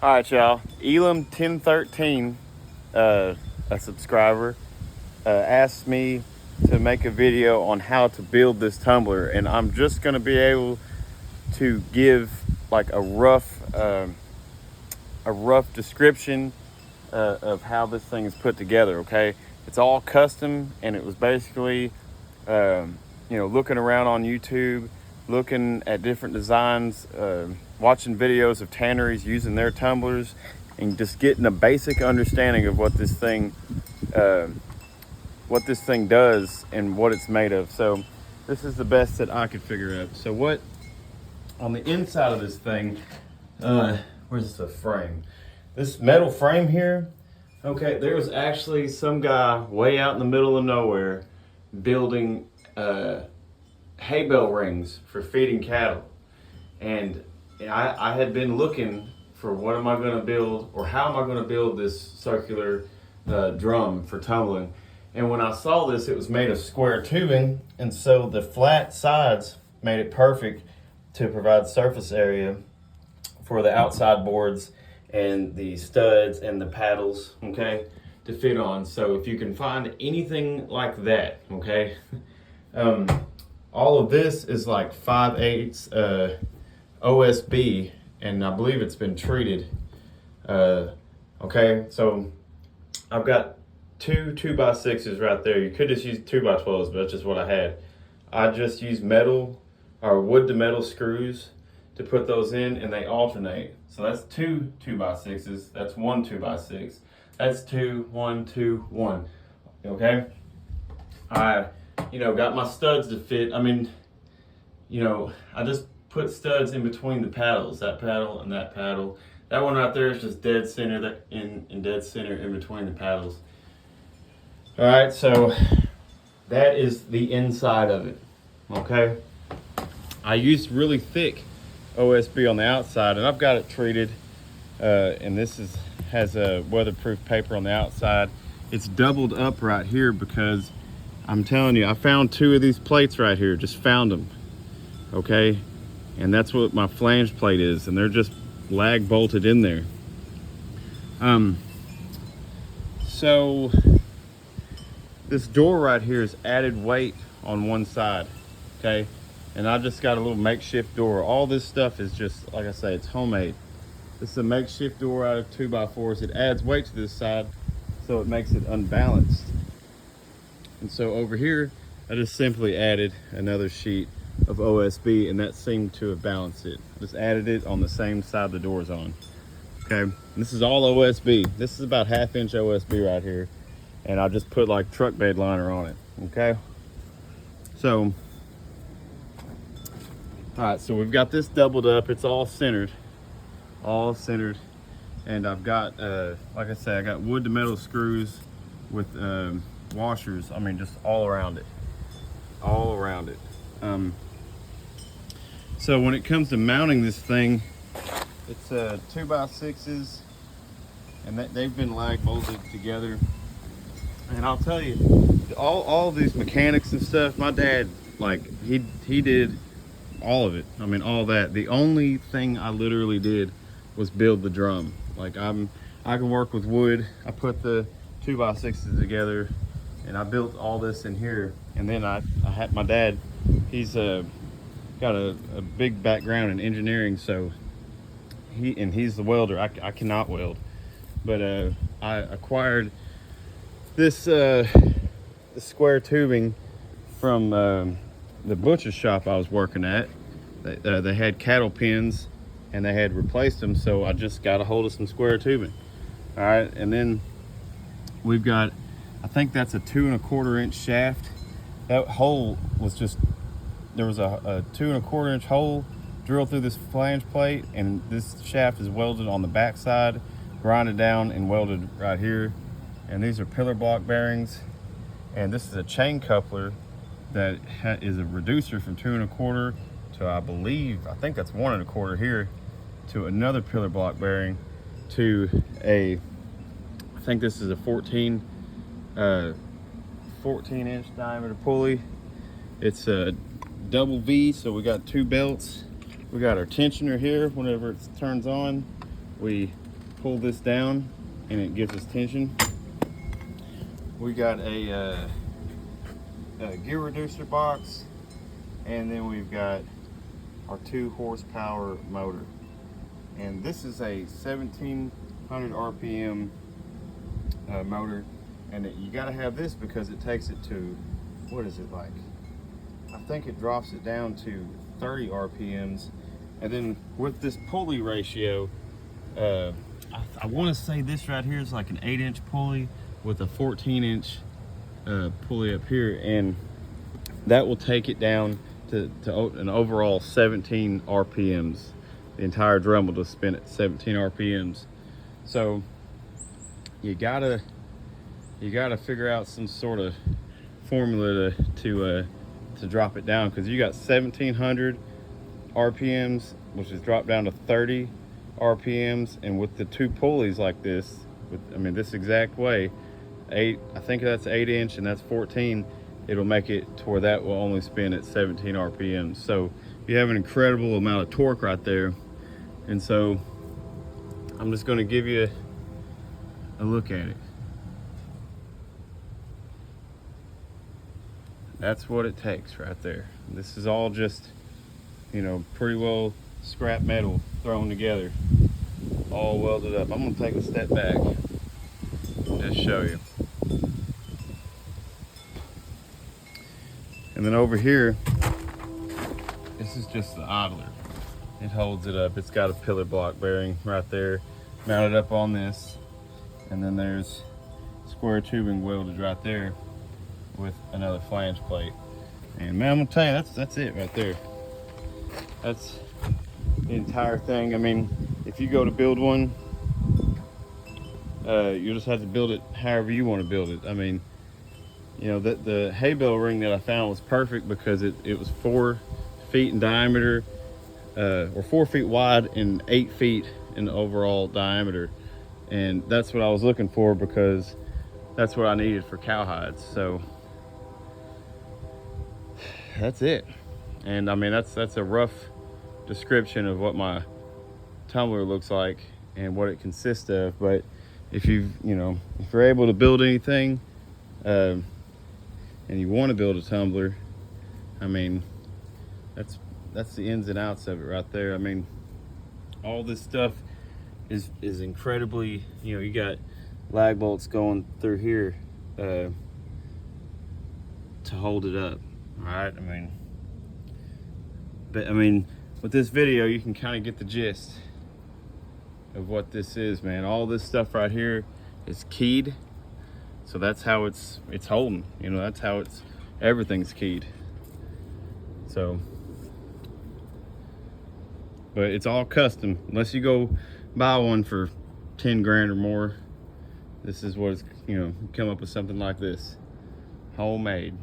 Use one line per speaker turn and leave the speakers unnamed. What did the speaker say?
All right, y'all. Elam 1013, a subscriber, asked me to make a video on how to build this tumbler, and I'm just going to be able to give like a rough description of how this thing is put together. Okay, it's all custom, and it was basically, looking around on YouTube, looking at different designs, watching videos of tanneries using their tumblers, and just getting a basic understanding of what this thing does and what it's made of. So this is the best that I could figure out. So what on the inside of this thing, where's the frame? This metal frame here, okay, there was actually some guy way out in the middle of nowhere building hay bale rings for feeding cattle. And I had been looking for what am I going to build, or how am I going to build this circular drum for tumbling. And when I saw this, it was made of square tubing, and so the flat sides made it perfect to provide surface area for the outside boards and the studs and the paddles, okay, to fit on. So if you can find anything like that, okay, all of this is like 5/8 OSB, and I believe it's been treated. Okay, so I've got two 2x6s right there. You could just use 2x12s, but that's just what I had. I just used metal or wood to metal screws to put those in, and they alternate. So that's two 2x6s. That's one 2x6. That's 2, 1, 2, 1. Okay. I, got my studs to fit. I mean, I just put studs in between the paddles. That paddle and that paddle. That one right there is just dead center. That in dead center in between the paddles. All right. So that is the inside of it. Okay. I used really thick OSB on the outside, and I've got it treated, and this has a weatherproof paper on the outside. It's doubled up right here because I'm telling you, I found two of these plates right here, just found them, okay, and that's what my flange plate is, and they're just lag bolted in there. So this door right here is added weight on one side, okay, and I just got a little makeshift door. All this stuff is just, like I say, it's homemade. This is a makeshift door out of 2x4s. It adds weight to this side, so it makes it unbalanced. And so over here, I just simply added another sheet of OSB, and that seemed to have balanced it. Just added it on the same side the door's on. Okay, and this is all OSB. This is about 1/2 inch OSB right here, and I just put like truck bed liner on it. Okay, so all right, so we've got this doubled up. It's all centered, and I've got, like I said, I got wood to metal screws with washers. I mean, just all around it. So when it comes to mounting this thing, it's 2x6s, and they've been lag bolted together. And I'll tell you, all these mechanics and stuff, my dad, like, he did all of it. I mean, all that. The only thing I literally did was build the drum. Like, I can work with wood. I put the 2x6s together, and I built all this in here. And then I had my dad, he's got a big background in engineering, so he's the welder. I cannot weld, but I acquired this square tubing from the butcher shop I was working at. They had cattle pens, and they had replaced them, so I just got a hold of some square tubing. All right, and then we've got, I think that's a 2 1/4 inch shaft. That hole was just, there was a 2 1/4 inch hole drilled through this flange plate, and this shaft is welded on the back side, grinded down and welded right here. And these are pillar block bearings, and this is a chain coupler that is a reducer from 2 1/4 to, I think that's 1 1/4 here, to another pillar block bearing, to I think this is a 14 inch diameter pulley. It's a double V, so we got 2 belts. We got our tensioner here. Whenever it turns on, we pull this down and it gives us tension. We got a gear reducer box, and then we've got our 2 horsepower motor. And this is a 1700 RPM motor, and you got to have this because it takes it to, what is it like? I think it drops it down to 30 RPMs. And then with this pulley ratio, I want to say this right here is like an 8-inch pulley with a 14-inch pulley up here, and that will take it down to an overall 17 RPMs. The entire drum will just spin at 17 RPMs. So you gotta figure out some sort of formula to drop it down, because you got 1700 RPMs, which is dropped down to 30 RPMs, and with the 2 pulleys like this, this exact way, I think that's 8-inch and that's 14, it'll make it to where that will only spin at 17 RPMs. So you have an incredible amount of torque right there. And so I'm just going to give you a look at it. That's what it takes right there. This is all just, pretty well scrap metal thrown together, all welded up. I'm going to take a step back and just show you. And then over here, this is just the idler. It holds it up. It's got a pillar block bearing right there mounted up on this, and then there's square tubing welded right there with another flange plate. And man, I'm gonna tell you, that's it right there. That's the entire thing. If you go to build one, you just have to build it however you want to build it. The hay bale ring that I found was perfect because it was 4 feet in diameter, or 4 feet wide and 8 feet in overall diameter. And that's what I was looking for, because that's what I needed for cowhides. So that's it. And that's a rough description of what my tumbler looks like and what it consists of. But if if you're able to build anything, and you want to build a tumbler, that's the ins and outs of it right there. All this stuff is incredibly, you got lag bolts going through here to hold it up. All right, with this video, you can kind of get the gist of what this is, man. All this stuff right here is keyed, so that's how it's holding. That's how everything's keyed. So, but it's all custom. Unless you go buy one for 10 grand or more, this is what it's, come up with something like this, homemade.